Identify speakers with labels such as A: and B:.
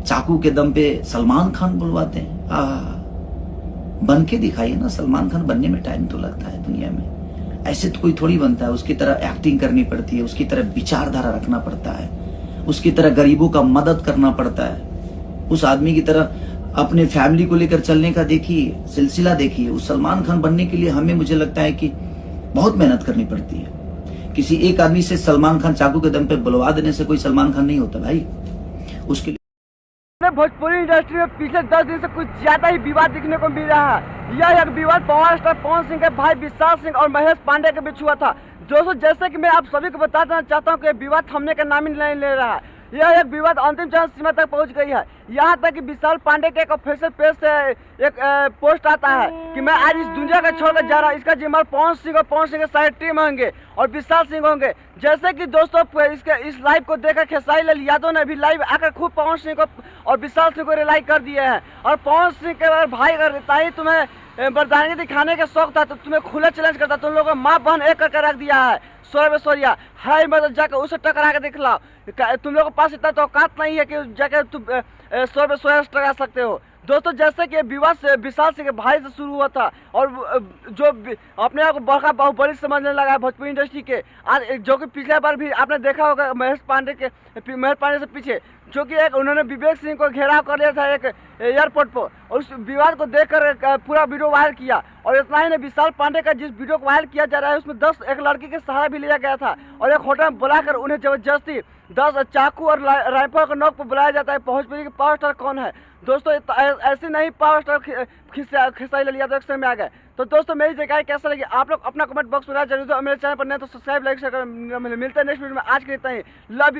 A: चाकू के दम पे सलमान खान बुलवाते हैं। बन के दिखाइए ना, सलमान खान बनने में टाइम तो लगता है दुनिया में, ऐसे तो कोई थोड़ी बनता है। उसकी तरह एक्टिंग करनी पड़ती है, उसकी तरह विचारधारा रखना पड़ता है, उसकी तरह गरीबों का मदद करना पड़ता है, उस आदमी की तरह अपने फैमिली को लेकर चलने का देखिए, सिलसिला देखिए। उस सलमान खान बनने के लिए हमें, मुझे लगता है कि बहुत मेहनत करनी पड़ती है। किसी एक आदमी से सलमान खान चाकू के दम पे बुलवा देने से कोई सलमान खान नहीं होता भाई। उसके लिए
B: भोजपुरी इंडस्ट्री में पिछले 10 दिन से कुछ ज्यादा ही विवाद दिखने को मिल रहा है। यह एक विवाद पावर स्टार पवन सिंह के भाई विशाल सिंह और महेश पांडे के बीच हुआ था। दोस्तों, जैसे कि मैं आप सभी को बता देना चाहता हूं कि विवाद थमने का नाम ही नहीं ले रहा है। यह एक विवाद अंतिम चरण सीमा तक पहुंच गई है। यहाँ तक कि विशाल पांडे के एक ऑफिशियल पेज से एक पोस्ट आता है कि मैं आज इस दुनिया का छोड़कर जा रहा हूँ। इसका जिम्मेदार पवन सिंह और पवन सिंह के सारे टीम होंगे और विशाल सिंह होंगे। जैसे कि दोस्तों, इस लाइव को देखकर खेसारी लाल यादव ने भी लाइव आकर खूब पवन सिंह को और विशाल सिंह को रिलाई कर दिए हैं। और पवन सिंह के भाई, अगर ताई तुम्हें बरदानगी दिखाने का शौक था तो तुम्हें खुला चैलेंज करता, तुम लोगों को माँ बहन एक करके रख दिया है। सोरिया है, मतलब जाकर उसे टकरा के दिख लाओ। तुम लोगों के पास इतना तो औकात नहीं है कि जाकर तुम सोया टकरा सकते हो। दोस्तों, जैसे कि विवाद से विशाल सिंह के भाई से शुरू हुआ था और जो अपने आप को बड़का बाहुबली समझने लगा है भोजपुरी इंडस्ट्री के, आज जो कि पिछले बार भी आपने देखा होगा महेश पांडे से पीछे जो कि एक उन्होंने विवेक सिंह को घेराव कर लिया था एक एयरपोर्ट पर, और उस विवाद को देखकर पूरा वीडियो वायरल किया। और इतना ही नहीं, विशाल पांडे का जिस वीडियो को वायरल किया जा रहा है उसमें 10 एक लड़की के सहारा भी लिया गया था और एक होटल में बुलाकर उन्हें जबरदस्ती 10 चाकू और राइफल के नोक पर बुलाया जाता है। भोजपुरी के पावर स्टार कौन है दोस्तों? ऐसे नहीं power star Khesari Lal Yadav action में आ गए। तो दोस्तों, मेरी जगह कैसा लगी आप लोग अपना कमेंट बॉक्स में जरूर दो। मेरे चैनल पर नहीं तो सब्सक्राइब, लाइक, शेयर। मिलते हैं नेक्स्ट वीडियो में। आज के लिए इतना ही। Love you.